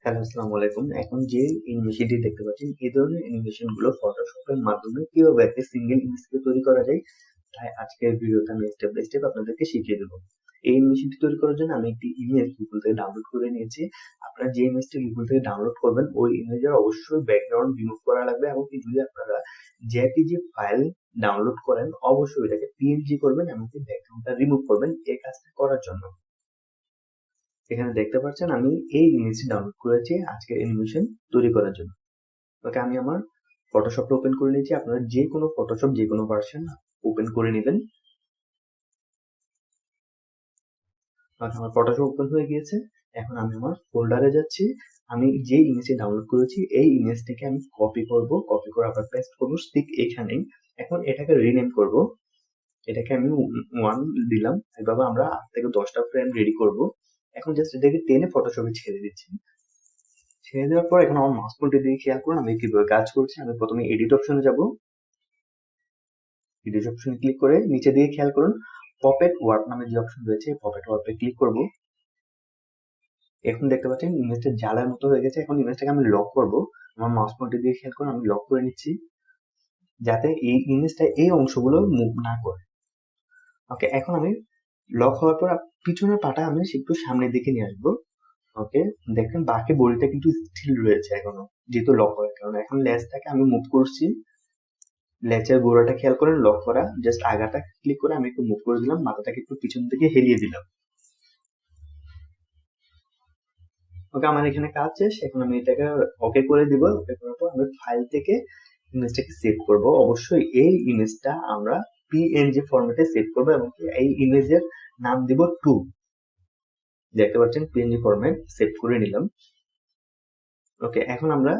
Hello, আসসালামু আলাইকুম। এখন যে অ্যানিমেশনটি দেখতে পাচ্ছেন, এই ধরনের অ্যানিমেশন গুলো ফটোশপের মাধ্যমে কিভাবে একটা সিঙ্গেল ইমেজকে তৈরি করা যায়, তাই আজকের ভিডিওতে আমি স্টেপ বাই স্টেপ আপনাদেরকে শিখিয়ে দেবো। এই অ্যানিমেশনটি তৈরি করার জন্য আমি একটি ইমেজ গুগল থেকে ডাউনলোড করে নিয়েছি। আপনারা যে ইমেজটি গুগল থেকে ডাউনলোড করবেন, ওই ইমেজের অবশ্যই ব্যাকগ্রাউন্ড রিমুভ করা লাগবে, এবং যদি আপনারা জেপিজি ফাইল ডাউনলোড করেন, অবশ্যই এটাকে পিএনজি করবেন, এমনকি ব্যাকগ্রাউন্ডটা রিমুভ করবেন এই কাজটা করার জন্য। এখানে দেখতে পাচ্ছেন আমি এই ইমেজটি ডাউনলোড করেছি আজকের অ্যানিমেশন তৈরি করার জন্য। ওকে, আমি আমার ফটোশপটা ওপেন করে নিয়েছি। আপনারা যে কোনো ফটোশপ যে কোনো ভার্সন ওপেন করে নেবেন। আমার ফটোশপ ওপেন হয়ে গিয়েছে। এখন আমি আমার ফোল্ডারে যাচ্ছি। আমি যে ইমেজটি ডাউনলোড করেছি এই ইমেজটিকে আমি কপি করব, কপি করে আবার পেস্ট করব ঠিক এখানেই। এখন এটাকে রিনেম করব। এটাকে আমি 1 দিলাম। এভাবে আমরা 8 থেকে 10টা ফ্রেম রেডি করব। এখন জাস্ট এটাকে টেনে ফটোশপে ছেড়ে দিচ্ছি। ছেড়ে দেওয়ার পর এখন আমার মাউস পয়েন্টার দিকে খেয়াল করুন আমি কিভাবে কাজ করছি। আমি প্রথমে এডিট অপশনে যাব। এডিট অপশনে ক্লিক করে নিচে দিকে খেয়াল করুন পপেট ওয়ার্প নামে যে অপশন রয়েছে, পপেট ওয়ার্পে ক্লিক করব। এখন দেখতে পাচ্ছেন ইমেজটা জালের মতো হয়ে গেছে। এখন ইমেজটাকে আমি লক করব। আমার মাউস পয়েন্টার দিয়ে খেয়াল করুন আমি লক করে নিচ্ছি, যাতে এই ইমেজটা এই অংশগুলো মুভ না করে। ওকে, এখন আমি লক হওয়ার পর পিছনের পাটা আমি একটু সামনের দিকে নিয়ে আসবো। ওকে, দেখেন বাকি বডিটা কিন্তু স্টিল রয়েছে এখনো, যেহেতু লক করার কারণে। এখন লেজটাকে আমি মুভ করছি। লেজের গোড়াটা খেয়াল করেন লক করা, জাস্ট আগাটা ক্লিক করে আমি একটু মুভ করে দিলাম, মাথাটাকে একটু পিছন দিকে হেলিয়ে দিলাম। ওকে, আমার এখানে কাজ শেষ। এখন আমি এটাকে ওকে করে দিব। ওকে করার পর আমি ফাইল থেকে ইমেজটাকে সেভ করব। অবশ্যই এই ইমেজটা আমরা পিএনজি ফরম্যাটে সেভ করব, এবং এই ইমেজের নাম দিব 2। দেখতে পাচ্ছেন পিএনজি ফরম্যাট সেভ করে নিলাম। ওকে, এখন আমরা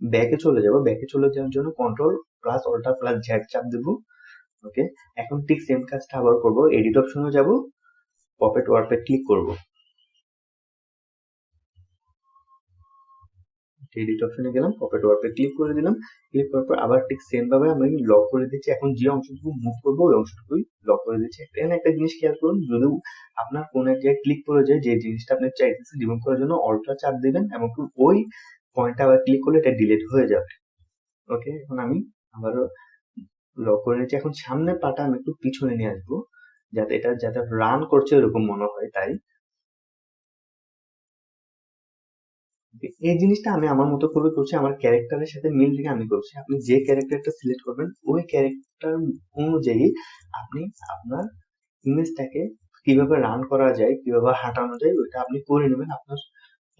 ব্যাকে চলে যাব। ব্যাকে চলে যাওয়ার জন্য control plus alter plus Z চাপ দেব। ওকে, এখন ঠিক সেম কাজটা আবার করব। এডিট অপশনে যাব, পপেট ওয়ার্পে ক্লিক করব। এডিট অপশনে গেলাম, পপেট ওয়ার্পে ক্লিক করে দিলাম। ক্লিক করার পর আবার ঠিক সেম ভাবে আমি লক করে দিচ্ছি। এখন যে অংশটুকু মুভ করবো ওই অংশটুকুই লক করে দিচ্ছি। এখানে একটা জিনিস খেয়াল করুন, যদি আপনার কোন এক জায়গায় ক্লিক করে যায়, যে জিনিসটা আপনি চাইতেছেন রিমুভ করার জন্য অল্টার চাপ দিবেন, এবং ওই পয়েন্টটা আবার ক্লিক করলে এটা ডিলিট হয়ে যাবে। ওকে, এখন আমি আবারও লক করে নিচ্ছি। এখন সামনের পাটা আমি একটু পিছনে নিয়ে আসবো, যাতে এটা যাতে রান করছে এরকম মনে হয়। তাই এই জিনিসটা আমি আমার মতো করে করছি, আমার ক্যারেক্টারের সাথে মিল রেখে আমি করছি। আপনি যে ক্যারেক্টারটা সিলেক্ট করবেন ওই ক্যারেক্টার অনুযায়ী আপনি আপনার ইমেজটাকে কিভাবে রান করা যায়, কিভাবে হাঁটানো যায়, ওইটা আপনি করে নেবেন। আপনার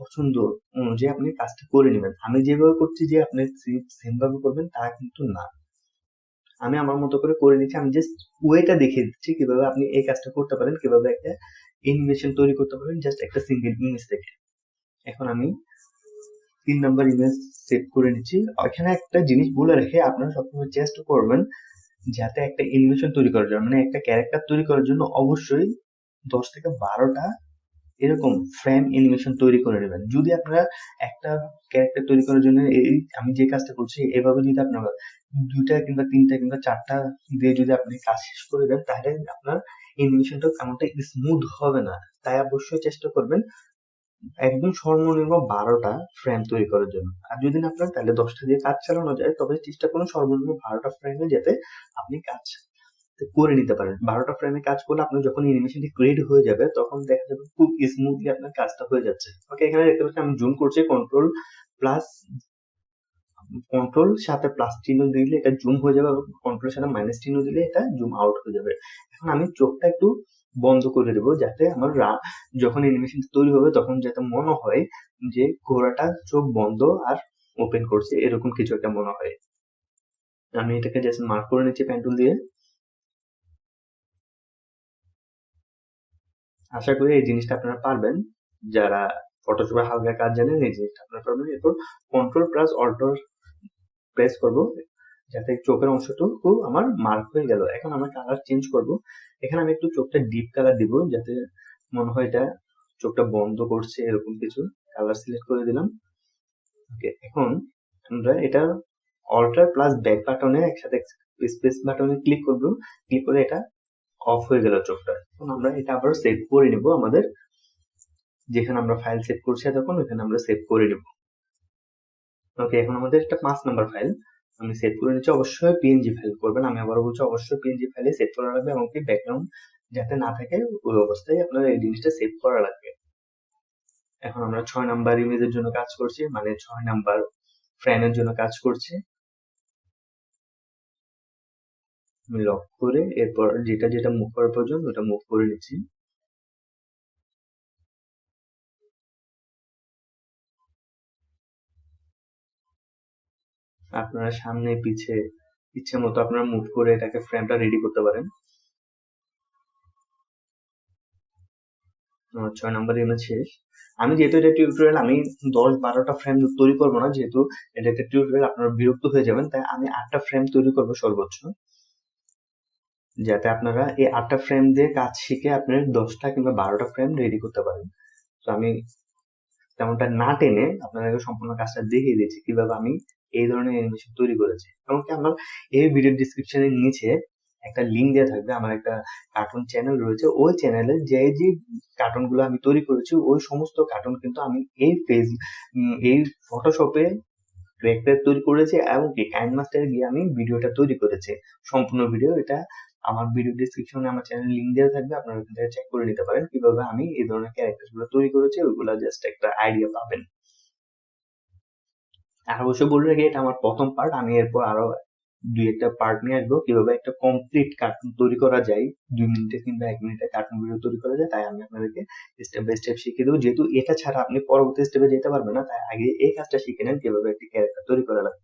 পছন্দ অনুযায়ী আপনি কাজটা করে নেবেন। আমি যেভাবে করছি যে আপনি সেম ভাবে করবেন তা কিন্তু না। আমি আমার মতো করে নিচ্ছি। আমি জাস্ট ওয়েটা দেখিয়ে দিচ্ছি কিভাবে আপনি এই কাজটা করতে পারেন, কিভাবে একটা অ্যানিমেশন তৈরি করতে পারেন জাস্ট একটা সিঙ্গেল ইমেজ থেকে। এখন আমি 3 নাম্বার ইমেজ সেভ করে নিচ্ছি। এখানে একটা জিনিস বলে রেখে আপনারা সবসময় চেষ্টা করবেন যাতে একটা অ্যানিমেশন তৈরি করার জন্য, মানে একটা ক্যারেক্টার তৈরি করার জন্য অবশ্যই 10 থেকে 12টা এরকম ফ্রেম অ্যানিমেশন তৈরি করে নেবেন। যদি আপনারা একটা ক্যারেক্টার তৈরি করার জন্য এই আমি যে কাজটা করছি এভাবে যদি আপনারা 2টা কিংবা 3টা কিংবা 4টা দিয়ে যদি আপনি কাজ শেষ করে দেন, তাহলে আপনার অ্যানিমেশনটা তেমনটা স্মুথ হবে না। তাই অবশ্যই চেষ্টা করবেন একদম সর্বনিম্ন 12টা ফ্রেম তৈরি করার জন্য। আর যদি না পারেন তাহলে 10টা দিয়ে কাজ চালানো যায়, তবে চেষ্টা করুন সর্বনিম্ন 12টা ফ্রেমে যাতে আপনি কাজ করে নিতে পারেন। 12টা ফ্রেমে কাজ করলে আপনার যখন অ্যানিমেশনটি ক্রিয়েট হয়ে যাবে তখন দেখা যাবে খুব স্মুথলি আপনার কাজটা হয়ে যাচ্ছে। ওকে, এখানে দেখতে পাচ্ছেন আমি জুম করছি, প্লাস কন্ট্রোল সাথে প্লাস চিহ্ন দিলে এটা জুম হয়ে যাবে, এবং কন্ট্রোলের সাথে মাইনাস চিহ্ন দিলে এটা জুম আউট হয়ে যাবে। এখন আমি চোখটা একটু বন্ধ করে দেবো, যাতে আমার যখন অ্যানিমেশন তৈরি হবে তখন যাতে মনে হয় যে ঘোড়াটা চোখ বন্ধ আর ওপেন করছে, এরকম কিছু একটা মনে হয়। আমি এটাকে জাস্ট মার্ক করে নিচ্ছি পেন টুল দিয়ে। আশা করি এই জিনিসটা আপনারা পারবেন। যারা ফটোশপে হালকা কাজ জানেন এই জিনিসটা আপনারা পারবেন। এরপর কন্ট্রোল প্লাস অল্টার প্রেস করব, যাতে চোখের অংশটুকু আমার মার্ক হয়ে গেল। এখন আমরা কালার চেঞ্জ করব। এখানে আমি একটু চোখটা ডিপ কালার দিব, যাতে মনে হয় এটা চোখটা বন্ধ করছে এরকম কিছু। কালার সিলেক্ট করে দিলাম। ওকে, এখন আমরা এটা অল্টার প্লাস ব্যাক বাটনে একসাথে স্পেস বাটনে ক্লিক করব। ক্লিক করে এটা অফ হয়ে গেল চোখটা। এখন আমরা এটা আবার সেভ করে নিব আমাদের যেখানে আমরা ফাইল সেভ করছি তখন ওখানে আমরা সেভ করে দেব। ওকে, এখন আমাদের একটা 5 নাম্বার ফাইল আমি সেভ করে নিচ্ছি। অবশ্যই পিএনজি ফাইল করবেন, আমি আবারও বলছি অবশ্যই পিএনজি ফাইলে সেভ করা লাগবে, এমনকি ব্যাকগ্রাউন্ড যাতে না থাকে ওই অবস্থায় আপনার এই জিনিসটা সেভ করা লাগবে। এখন আমরা 6 নাম্বার ইমেজের জন্য কাজ করছি, মানে 6 নাম্বার ফ্রেমের জন্য কাজ করছি। আমি লক করে এরপর যেটা যেটা মুভ করার প্রয়োজন ওটা মুভ করে নিচ্ছি। আপনারা সামনে পিছে ইচ্ছে মতো আপনারা মুভ করে এটাকে ফ্রেমটা রেডি করতে পারেন। আমার 6 নাম্বার ইমেজ শেষ। আমি যেহেতু এটা টিউটোরিয়াল, আমি 10-12টা ফ্রেম তৈরি করবো না, যেহেতু এটা একটা টিউটোরিয়াল আপনারা বিরক্ত হয়ে যাবেন, তাই আমি 8টা ফ্রেম তৈরি করবো সর্বোচ্চ, যাতে আপনারা এই 8টা ফ্রেম দিয়ে কাজ শিখে আপনি 10টা কিংবা 12টা ফ্রেম রেডি করতে পারেন। তো আমি তেমনটা না টেনে আপনাদেরকে সম্পূর্ণ কাজটা দেখিয়ে দিচ্ছি কিভাবে আমি এই ধরনের অ্যানিমেশন তৈরি করেছি। এমনকি আমার এই ভিডিও ডিসক্রিপশনের নিচে একটা লিঙ্ক দেওয়া থাকবে, আমার একটা কার্টুন চ্যানেল রয়েছে, ওই চ্যানেলে যে যে কার্টুন গুলো আমি তৈরি করেছি ওই সমস্ত কার্টুন কিন্তু আমি এই ফটোশপে ক্যারেক্টার তৈরি করেছি, এবং কি কাইন মাস্টারে গিয়ে আমি ভিডিওটা তৈরি করেছি। সম্পূর্ণ ভিডিও এটা আমার ভিডিও ডিসক্রিপশনে আমার চ্যানেল লিংক দেওয়া থাকবে, আপনারা ওখান থেকে চেক করে নিতে পারেন কিভাবে আমি এই ধরনের ক্যারেক্টার গুলো তৈরি করেছি, ওইগুলা জাস্ট একটা আইডিয়া পাবেন। আর অবশ্যই বলে রাখি এটা আমার প্রথম পার্ট, আমি এরপর আরো 2-একটা পার্ট নিয়ে আসবো কিভাবে একটা কমপ্লিট কার্টুন তৈরি করা যায়, 2 মিনিটে কিংবা 1 মিনিটে কার্টুন ভিডিও তৈরি করা যায়, তাই আমি আপনাদেরকে স্টেপ বাই স্টেপ শিখিয়ে দেবো। যেহেতু এটা ছাড়া আপনি পরবর্তী স্টেপে যেতে পারবেন না, তাই আগে এই কাজটা শিখে নেন কিভাবে একটি ক্যারেক্টার তৈরি করা লাগে।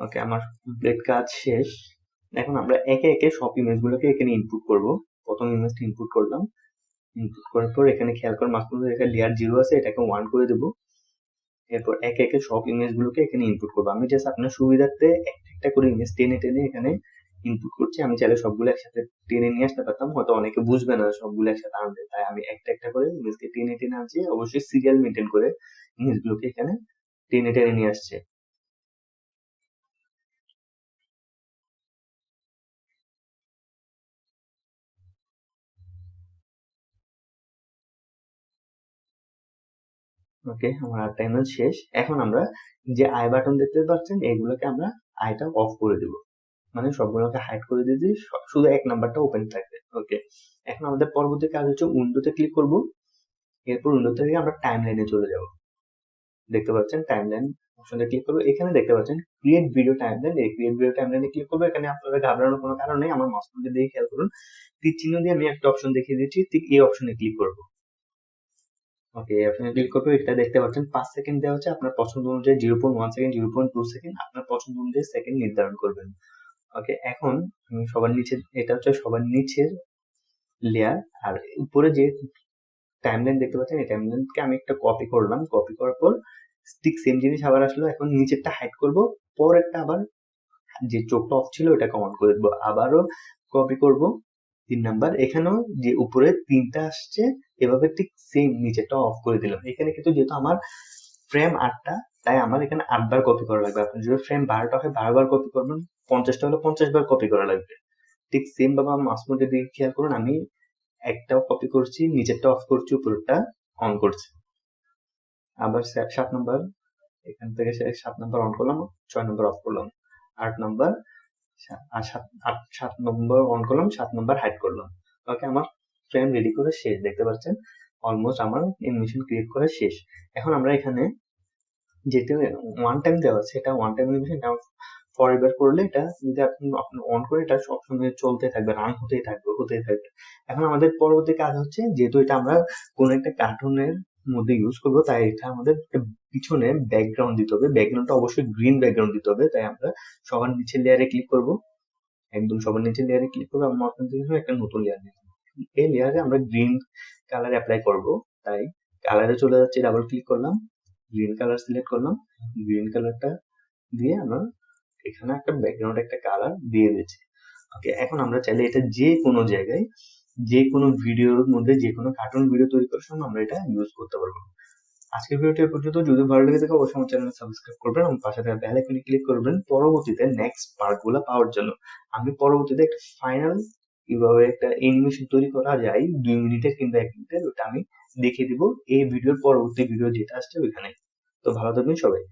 ওকে, আমার কমপ্লিট কাজ শেষ। এখন আমরা একে একে সব ইমেজ গুলোকে এখানে ইনপুট করব। প্রথম ইমেজটা ইনপুট করলাম, ইনপুট করার পর এখানে খেয়াল করে মাঝখানে একটা লেয়ার 0 আছে, এটাকে 1 করে দেব। এরপর একে একে সব ইমেজ গুলোকে এখানে ইনপুট করবো। আমি জাস্ট আপনার সুবিধার্থে একটা একটা করে ইমেজ টেনে টেনে এখানে ইনপুট করছি। আমি চাইলে সবগুলো একসাথে টেনে নিয়ে আসতে পারতাম, হয়তো অনেকে বুঝবে না সবগুলো একসাথে আনতে, তাই আমি একটা একটা করে ইমেজকে টেনে টেনে আনছি। অবশ্যই সিরিয়াল মেনটেন করে ইমেজ গুলোকে এখানে টেনে টেনে নিয়ে আসছে। ওকে, আমার আটটা ইমেজ শেষ। এখন আমরা যে আই বাটন দেখতে পাচ্ছেন এগুলোকে আমরা আইটা অফ করে দেব, মানে সবগুলোকে হাইড করে দিয়েছি, শুধু 1 নাম্বারটা ওপেন থাকবে। ওকে, এখন আমাদের পরবর্তী কাজ হচ্ছে উইন্ডোতে ক্লিক করব। এরপর উইন্ডো থেকে আমরা টাইম লাইনে চলে যাব। দেখতে পাচ্ছেন টাইম লাইন অপশনে ক্লিক করবো, এখানে দেখতে পাচ্ছেন ক্রিয়েট ভিডিও টাইম লাইন, এই ক্রিয়েট ভিডিও টাইম লাইনে ক্লিক করবো। এখানে আপনারা ঘাবড়ানোর কোনো কারণ নেই, আমার মাউসটা দিয়ে খেয়াল করুন, তীর চিহ্ন দিয়ে আমি একটা অপশন দেখিয়ে দিচ্ছি, ঠিক এই অপশনে ক্লিক করবো। ওকে, আপনি ক্লিক করবে, এটা দেখতে পাচ্ছেন 5 সেকেন্ড দেওয়া হচ্ছে, আপনার পছন্দ অনুযায়ী 0.1 সেকেন্ড, 0.2 সেকেন্ড আপনার পছন্দ অনুযায়ী সেকেন্ড নির্ধারণ করবেন। ওকে, এখন সবার নিচে, এটা হচ্ছে সবার নিচের লেয়ার, আর উপরে যে টাইমলাইন দেখতে পাচ্ছেন এই টাইমলাইনকে আমি একটা কপি করলাম, কপি করার পর ঠিক সেম জিনিস আবার আসলো। এখন নিচেরটা হাইড করব, পরেরটা আবার যে চোখটা অফ ছিল ওটাকে অন করে দেবো, আবারও কপি করব 3 নাম্বার, এখানেও যে উপরে 3টা আসছে এভাবে ঠিক সেম নিচেরটা অফ করে দিলাম। এখানে কিন্তু যেহেতু আমার ফ্রেম 8টা, তাই আমার এখানে 8 বার কপি করা লাগবে। আপনি যদি ফ্রেম 12টা হয় 12 বার কপি করবেন, 50টা হলে 50 বার কপি করা লাগবে। ঠিক সেম ভাবে আমার মাউস পয়েন্টার দিকে খেয়াল করুন, আমি একটাও কপি করছি, নিচেরটা অফ করছি, উপরেরটা অন করছি। আবার 7 নাম্বার, এখান থেকে 7 নাম্বার অন করলাম, 6 নাম্বার অফ করলাম, 8 নাম্বার আর 7 নম্বর অন করলাম, 7 নাম্বার হাইড করলাম। ওকে, আমার ফ্রেম রেডি করে শেষ। দেখতে পাচ্ছেন অলমোস্ট আমার অ্যানিমেশন ক্রিয়েট করা শেষ। এখন আমরা এখানে যেটা ওয়ান টাইম দেওয়া আছে, এটা ওয়ান টাইম অ্যানিমেশন, ফরএভার করলে এটা যদি আপনি অন করে এটা সবসময় চলতে থাকবে, রান হতেই থাকবে হতেই থাকবে। এখন আমাদের পরবর্তী কাজ হচ্ছে, যেহেতু এটা আমরা কোনো একটা কার্টুনের মধ্যে ইউজ করবো, তাই এটা আমাদের পিছনে ব্যাকগ্রাউন্ড দিতে হবে। ব্যাকগ্রাউন্ডটা অবশ্যই গ্রিন ব্যাকগ্রাউন্ড দিতে হবে, তাই আমরা সবার নিচের লেয়ারে ক্লিক করব, একদম সবার নিচের লেয়ারে ক্লিক করবো, আমরা মাঝখান থেকে একটা নতুন লেয়ার নিতে হবে। এই লেয়ারে আমরা গ্রিন কালার অ্যাপ্লাই করব, তাই কালারে চলে যাচ্ছে, ডাবল ক্লিক করলাম, গ্রিন কালার সিলেক্ট করলাম, গ্রিন কালারটা দিয়ে আমরা এখানে একটা ব্যাকগ্রাউন্ড একটা কালার দিয়ে দিয়েছি। ওকে, এখন আমরা চাইলে এটা যে কোনো জায়গায়, যে কোনো ভিডিওর মধ্যে, যে কোনো কার্টুন ভিডিও তৈরি করার সময় আমরা এটা ইউজ করতে পারবো। আজকের ভিডিওটি এ পর্যন্ত। যদি ভালো লেগে থাকে অবশ্যই আমার চ্যানেল সাবস্ক্রাইব করবেন এবং পাশে থাকা বেল আইকনে ক্লিক করবেন পরবর্তীতে নেক্সট পার্ট গুলো পাওয়ার জন্য। আমি পরবর্তীতে একটা ফাইনাল কিভাবে একটা অ্যানিমেশন তৈরি করা যায় 2 মিনিটের কিংবা 1 মিনিটের, ওটা আমি দেখিয়ে দিব এই ভিডিওর পরবর্তী ভিডিও যেটা আসছে ওইখানে। তো ভালো থাকবেন সবাই।